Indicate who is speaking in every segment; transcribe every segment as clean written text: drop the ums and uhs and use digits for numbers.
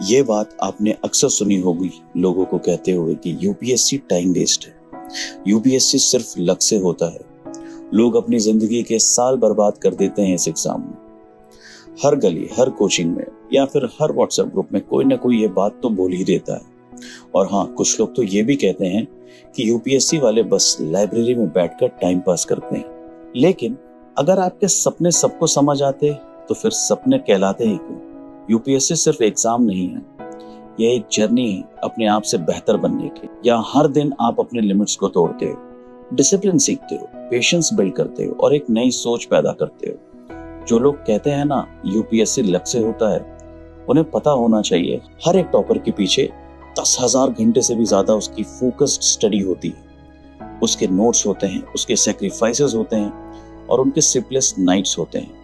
Speaker 1: ये बात आपने अक्सर सुनी होगी लोगों को कहते हुए कि यूपीएससी टाइम वेस्ट है, यूपीएससी सिर्फ लक से होता है। लोग अपनी जिंदगी के साल बर्बाद कर देते हैं इस एग्जाम में। हर गली, हर कोचिंग में या फिर हर व्हाट्सएप ग्रुप में कोई ना कोई ये बात तो बोल ही देता है। और हाँ, कुछ लोग तो ये भी कहते हैं कि यूपीएससी वाले बस लाइब्रेरी में बैठकर टाइम पास करते हैं। लेकिन अगर आपके सपने सबको समझ आते तो फिर सपने कहलाते ही क्यों? यूपीएससी सिर्फ एग्जाम नहीं है, यह एक जर्नी है अपने आप से बेहतर बनने की। यहाँ हर दिन आप अपने लिमिट्स को तोड़ते हो, डिसिप्लिन सीखते हो, पेशेंस बिल्ड करते हो और एक नई सोच पैदा करते हो। जो लोग कहते हैं ना यूपीएससी लक से होता है, उन्हें पता होना चाहिए हर एक टॉपर के पीछे 10,000 घंटे से भी ज्यादा उसकी फोकस्ड स्टडी होती है। उसके नोट्स होते हैं, उसके सैक्रिफाइसेस होते हैं और उनके स्लीपलेस नाइट्स होते हैं।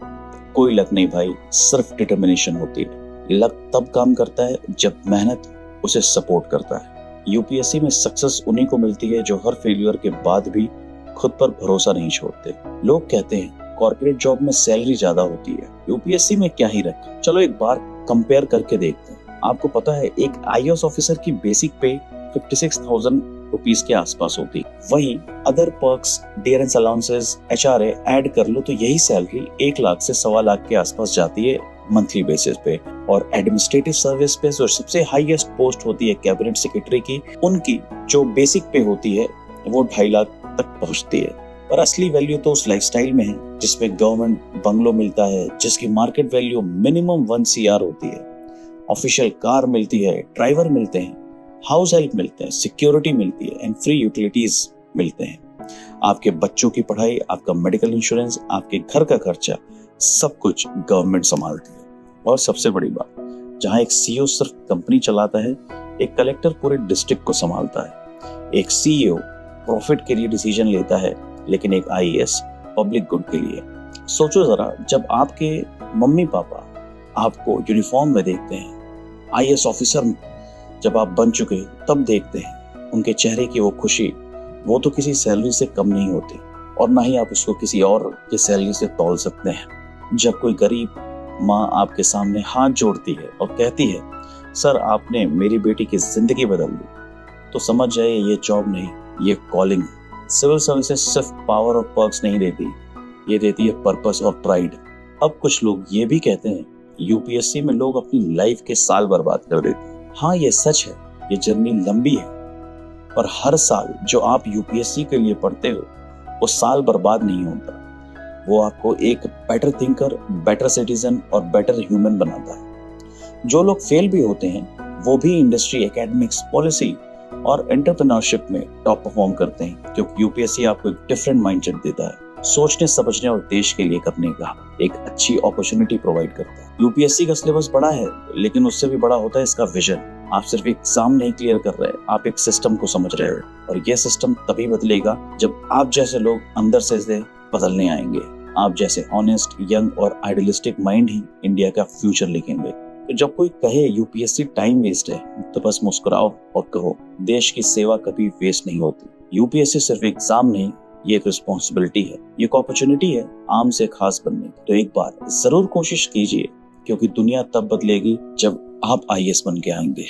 Speaker 1: कोई लक नहीं भाई, सिर्फ डिटर्मिनेशन होती है। लक तब काम करता है जब मेहनत उसे सपोर्ट करता है। यूपीएससी में सक्सेस उन्हीं को मिलती है जो हर फेलियर के बाद भी खुद पर भरोसा नहीं छोड़ते। लोग कहते हैं कॉर्पोरेट जॉब में सैलरी ज्यादा होती है, यूपीएससी में क्या ही रखा। चलो एक बार कंपेयर करके देखते हैं। आपको पता है एक आईएएस ऑफिसर की बेसिक पे 56,000 रुपीस के आसपास होती। वहीं other perks, dearness allowances, HRA add कर लो तो यही सैलरी 1 लाख से 1.25 लाख के आसपास जाती है मंथली बेसिस पे। और एडमिनिस्ट्रेटिव सर्विस पे जो सबसे हाईएस्ट पोस्ट होती है कैबिनेट सेक्रेटरी की, उनकी जो बेसिक पे होती है वो 2.5 लाख तक पहुंचती है। पर असली वैल्यू तो उस लाइफस्टाइल में है जिसमें गवर्नमेंट बंगलो मिलता है, जिसकी मार्केट वैल्यू मिनिमम 1 CR होती है, ऑफिशियल कार मिलती है, ड्राइवर मिलते हैं, हाउस हेल्प मिलते हैं, सिक्योरिटी मिलती है एंड फ्री यूटिलिटीज मिलते हैं। आपके बच्चों की पढ़ाई, आपका मेडिकल इंश्योरेंस, आपके घर का खर्चा, सब कुछ गवर्नमेंट संभालती है। और सबसे बड़ी बात, जहां एक सीईओ सिर्फ कंपनी चलाता है, एक कलेक्टर पूरे डिस्ट्रिक्ट को संभालता है। एक सीईओ प्रॉफिट के लिए डिसीजन लेता है, लेकिन एक आईएएस पब्लिक गुड के लिए। सोचो जरा, जब आपके मम्मी पापा आपको यूनिफॉर्म में देखते हैं, आईएएस ऑफिसर जब आप बन चुके हो तब देखते हैं, उनके चेहरे की वो खुशी, वो तो किसी सैलरी से कम नहीं होती और ना ही आप उसको किसी और की सैलरी से तौल सकते हैं। जब कोई गरीब माँ आपके सामने हाथ जोड़ती है और कहती है सर आपने मेरी बेटी की जिंदगी बदल दी, तो समझ जाइए ये जॉब नहीं, ये कॉलिंग है। सिविल सर्विसेज सिर्फ पावर और पर्क्स नहीं देती, ये देती है पर्पस और प्राइड। अब कुछ लोग ये भी कहते हैं यूपीएससी में लोग अपनी लाइफ के साल बर्बाद कर देते हैं। हाँ, ये सच है, ये जर्नी लंबी है, पर हर साल जो आप यूपीएससी के लिए पढ़ते हो वो साल बर्बाद नहीं होता। वो आपको एक बेटर थिंकर, बेटर सिटीजन और बेटर ह्यूमन बनाता है। जो लोग फेल भी होते हैं वो भी इंडस्ट्री, एकेडमिक्स, पॉलिसी और एंटरप्रेन्योरशिप में टॉप परफॉर्म करते हैं, क्योंकि यूपीएससी आपको एक डिफरेंट माइंडसेट देता है, सोचने, समझने और देश के लिए करने का एक अच्छी अपॉर्चुनिटी प्रोवाइड करता है। यूपीएससी का सिलेबस बड़ा है, लेकिन उससे भी बड़ा होता है इसका विजन। आप सिर्फ एग्जाम नहीं क्लियर कर रहे, आप एक सिस्टम को समझ रहे हो, और यह सिस्टम तभी बदलेगा जब आप जैसे लोग अंदर से इसे बदलने आएंगे। आप जैसे ऑनेस्ट, यंग और आइडियलिस्टिक माइंड ही इंडिया का फ्यूचर लिखेंगे। तो जब कोई कहे यूपीएससी टाइम वेस्ट है, तो बस मुस्कुराओ और कहो देश की सेवा कभी वेस्ट नहीं होती। यूपीएससी सिर्फ एग्जाम नहीं, ये एक रिस्पॉन्सिबिलिटी है, ये एक अपॉर्चुनिटी है आम से खास बनने की। तो एक बार जरूर कोशिश कीजिए, क्योंकि दुनिया तब बदलेगी जब आप आईएएस बन के आएंगे।